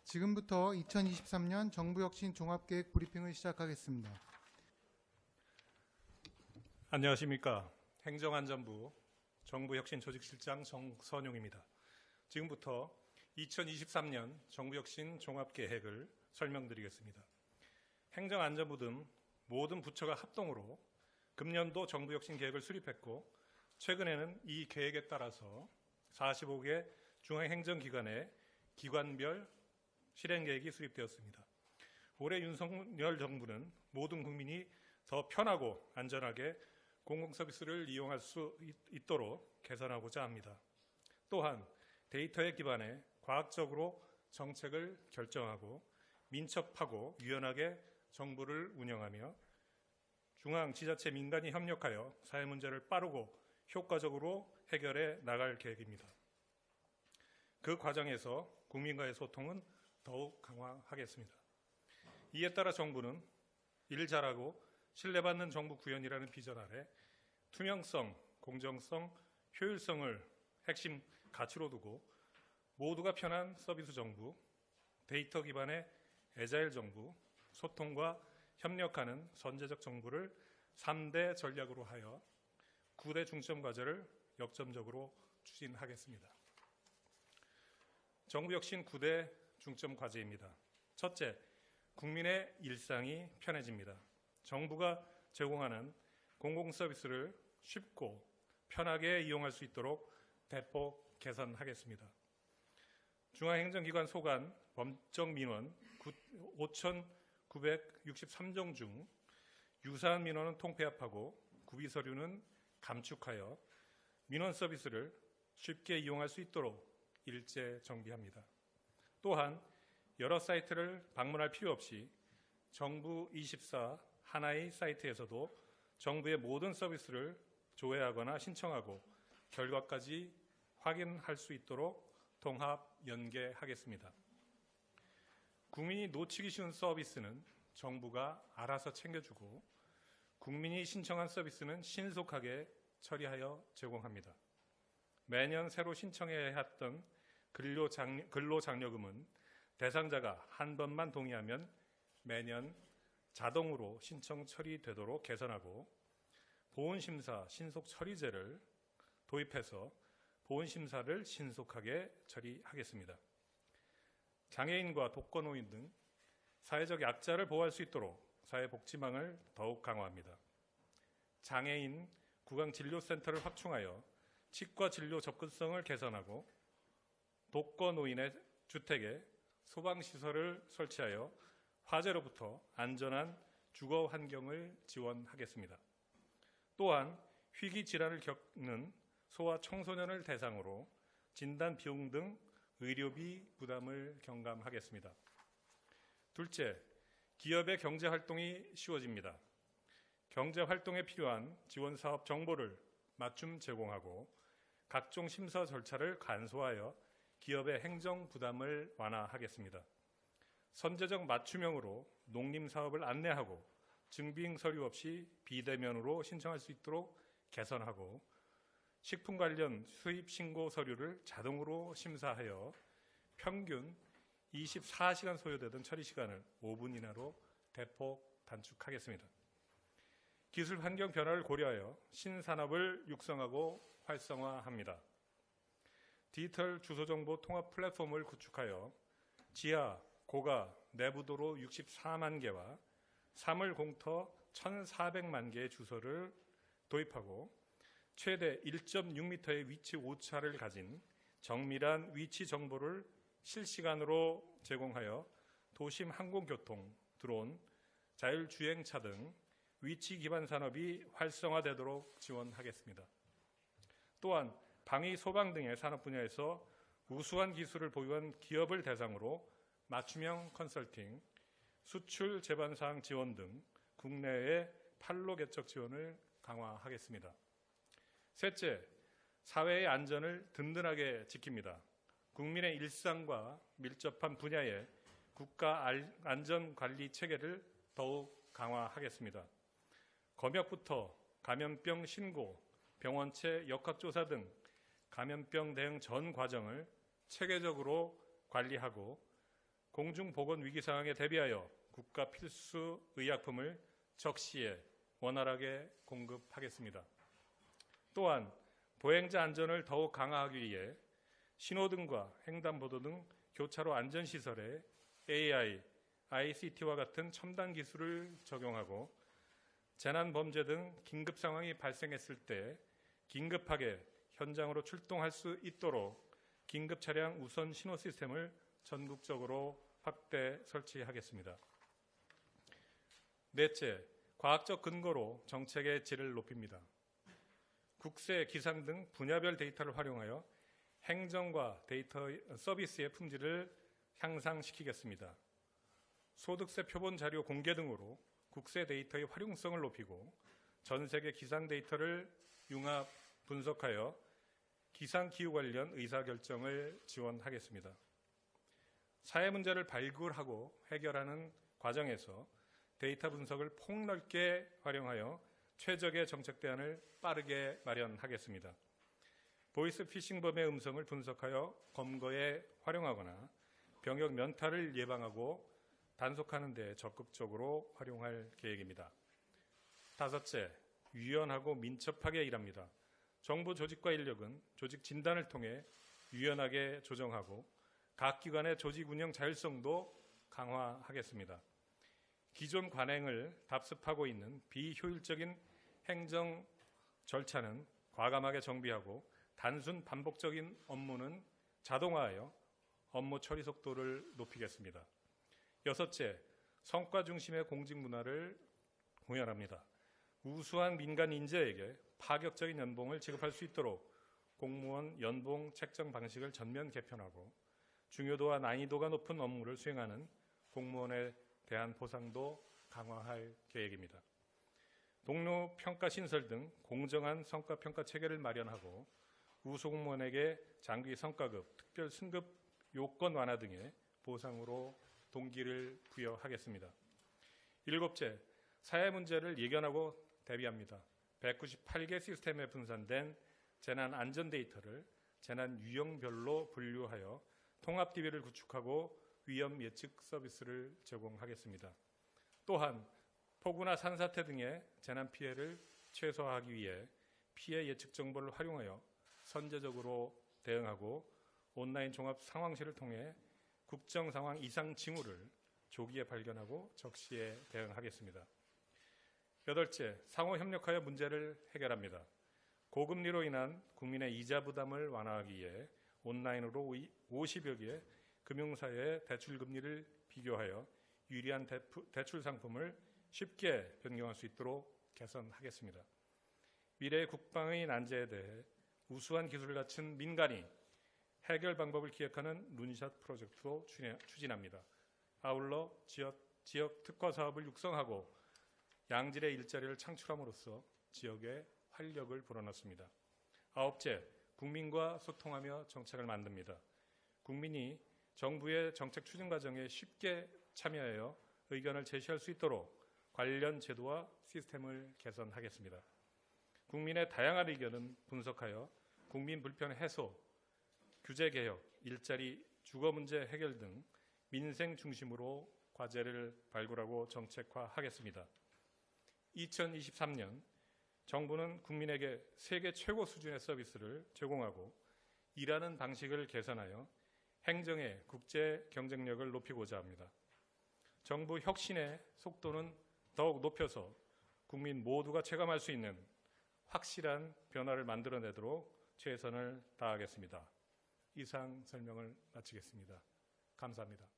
지금부터 2023년 정부혁신 종합계획 브리핑을 시작하겠습니다. 안녕하십니까. 행정안전부 정부혁신조직실장 정선용입니다. 지금부터 2023년 정부혁신 종합계획을 설명드리겠습니다. 행정안전부 등 모든 부처가 합동으로 금년도 정부혁신 계획을 수립했고, 최근에는 이 계획에 따라서 45개 중앙행정기관의 기관별 실행계획이 수립되었습니다. 올해 윤석열 정부는 모든 국민이 더 편하고 안전하게 공공서비스를 이용할 수 있도록 개선하고자 합니다. 또한 데이터에 기반해 과학적으로 정책을 결정하고 민첩하고 유연하게 정부를 운영하며 중앙, 지자체, 민간이 협력하여 사회 문제를 빠르고 효과적으로 해결해 나갈 계획입니다. 그 과정에서 국민과의 소통은 더욱 강화하겠습니다. 이에 따라 정부는 일 잘하고 신뢰받는 정부 구현이라는 비전 아래 투명성, 공정성, 효율성을 핵심 가치로 두고 모두가 편한 서비스 정부, 데이터 기반의 애자일 정부, 소통과 협력하는 선제적 정부를 3대 전략으로 하여 9대 중점 과제를 역점적으로 추진하겠습니다. 정부혁신 9대 중점 과제입니다. 첫째, 국민의 일상이 편해집니다. 정부가 제공하는 공공서비스를 쉽고 편하게 이용할 수 있도록 대폭 개선하겠습니다. 중앙행정기관 소관 범적 민원 5,963종 중 유사한 민원은 통폐합하고 구비서류는 감축하여 민원 서비스를 쉽게 이용할 수 있도록 일제 정비합니다. 또한 여러 사이트를 방문할 필요 없이 정부24 하나의 사이트에서도 정부의 모든 서비스를 조회하거나 신청하고 결과까지 확인할 수 있도록 통합 연계하겠습니다. 국민이 놓치기 쉬운 서비스는 정부가 알아서 챙겨주고 국민이 신청한 서비스는 신속하게 처리하여 제공합니다. 매년 새로 신청해야 했던 근로장려금은 대상자가 한 번만 동의하면 매년 자동으로 신청 처리되도록 개선하고 보훈심사 신속처리제를 도입해서 보훈심사를 신속하게 처리하겠습니다. 장애인과 독거노인 등 사회적 약자를 보호할 수 있도록 사회복지망을 더욱 강화합니다. 장애인 구강진료센터를 확충하여 치과 진료 접근성을 개선하고 독거노인의 주택에 소방시설을 설치하여 화재로부터 안전한 주거 환경을 지원하겠습니다. 또한 희귀질환을 겪는 소아 청소년을 대상으로 진단 비용 등 의료비 부담을 경감하겠습니다. 둘째, 기업의 경제활동이 쉬워집니다. 경제활동에 필요한 지원사업 정보를 맞춤 제공하고 각종 심사 절차를 간소화하여 기업의 행정 부담을 완화하겠습니다. 선제적 맞춤형으로 농림사업을 안내하고 증빙 서류 없이 비대면으로 신청할 수 있도록 개선하고 식품 관련 수입 신고 서류를 자동으로 심사하여 평균 24시간 소요되던 처리 시간을 5분 이내로 대폭 단축하겠습니다. 기술 환경 변화를 고려하여 신산업을 육성하고 활성화합니다. 디지털 주소정보 통합 플랫폼을 구축하여 지하, 고가, 내부도로 64만 개와 사물 공터 1,400만 개의 주소를 도입하고 최대 1.6m의 위치 오차를 가진 정밀한 위치 정보를 실시간으로 제공하여 도심 항공교통, 드론, 자율주행차 등 위치 기반 산업이 활성화되도록 지원하겠습니다. 또한 방위, 소방 등의 산업 분야에서 우수한 기술을 보유한 기업을 대상으로 맞춤형 컨설팅, 수출 제반사항 지원 등 국내의 판로 개척 지원을 강화하겠습니다. 셋째, 사회의 안전을 든든하게 지킵니다. 국민의 일상과 밀접한 분야의 국가 안전관리 체계를 더욱 강화하겠습니다. 검역부터 감염병 신고, 병원체 역학조사 등 감염병 대응 전 과정을 체계적으로 관리하고 공중보건 위기 상황에 대비하여 국가 필수 의약품을 적시에 원활하게 공급하겠습니다. 또한 보행자 안전을 더욱 강화하기 위해 신호등과 횡단보도 등 교차로 안전시설에 AI, ICT와 같은 첨단 기술을 적용하고 재난범죄 등 긴급 상황이 발생했을 때 긴급하게 현장으로 출동할 수 있도록 긴급 차량 우선 신호 시스템을 전국적으로 확대 설치하겠습니다. 넷째, 과학적 근거로 정책의 질을 높입니다. 국세, 기상 등 분야별 데이터를 활용하여 행정과 데이터 서비스의 품질을 향상시키겠습니다. 소득세 표본 자료 공개 등으로 국세 데이터의 활용성을 높이고 전 세계 기상 데이터를 융합 분석하여 기상 기후 관련 의사결정을 지원하겠습니다. 사회 문제를 발굴하고 해결하는 과정에서 데이터 분석을 폭넓게 활용하여 최적의 정책 대안을 빠르게 마련하겠습니다. 보이스피싱범의 음성을 분석하여 검거에 활용하거나 병역 면탈을 예방하고 단속하는 데 적극적으로 활용할 계획입니다. 다섯째, 유연하고 민첩하게 일합니다. 정부 조직과 인력은 조직 진단을 통해 유연하게 조정하고 각 기관의 조직 운영 자율성도 강화하겠습니다. 기존 관행을 답습하고 있는 비효율적인 행정 절차는 과감하게 정비하고 단순 반복적인 업무는 자동화하여 업무 처리 속도를 높이겠습니다. 여섯째, 성과 중심의 공직 문화를 구현합니다. 우수한 민간 인재에게 파격적인 연봉을 지급할 수 있도록 공무원 연봉 책정 방식을 전면 개편하고 중요도와 난이도가 높은 업무를 수행하는 공무원에 대한 보상도 강화할 계획입니다. 동료 평가 신설 등 공정한 성과 평가 체계를 마련하고 우수 공무원에게 장기 성과급, 특별 승급 요건 완화 등의 보상으로 동기를 부여하겠습니다. 일곱째, 사회 문제를 예견하고 대비합니다. 198개 시스템에 분산된 재난 안전 데이터를 재난 유형별로 분류하여 통합 DB를 구축하고 위험 예측 서비스를 제공하겠습니다. 또한 폭우나 산사태 등의 재난 피해를 최소화하기 위해 피해 예측 정보를 활용하여 선제적으로 대응하고 온라인 종합 상황실을 통해 국정 상황 이상 징후를 조기에 발견하고 적시에 대응하겠습니다. 여덟째, 상호 협력하여 문제를 해결합니다. 고금리로 인한 국민의 이자 부담을 완화하기 위해 온라인으로 50여 개의 금융사의 대출 금리를 비교하여 유리한 대출 상품을 쉽게 변경할 수 있도록 개선하겠습니다. 미래 국방의 난제에 대해 우수한 기술을 갖춘 민간이 해결 방법을 기획하는 룬샷 프로젝트도 추진합니다. 아울러 지역 특화 사업을 육성하고 양질의 일자리를 창출함으로써 지역에 활력을 불어넣습니다. 아홉째, 국민과 소통하며 정책을 만듭니다. 국민이 정부의 정책 추진 과정에 쉽게 참여하여 의견을 제시할 수 있도록 관련 제도와 시스템을 개선하겠습니다. 국민의 다양한 의견은 분석하여 국민 불편 해소, 규제 개혁, 일자리, 주거 문제 해결 등 민생 중심으로 과제를 발굴하고 정책화하겠습니다. 2023년 정부는 국민에게 세계 최고 수준의 서비스를 제공하고 일하는 방식을 개선하여 행정의 국제 경쟁력을 높이고자 합니다. 정부 혁신의 속도는 더욱 높여서 국민 모두가 체감할 수 있는 확실한 변화를 만들어내도록 최선을 다하겠습니다. 이상 설명을 마치겠습니다. 감사합니다.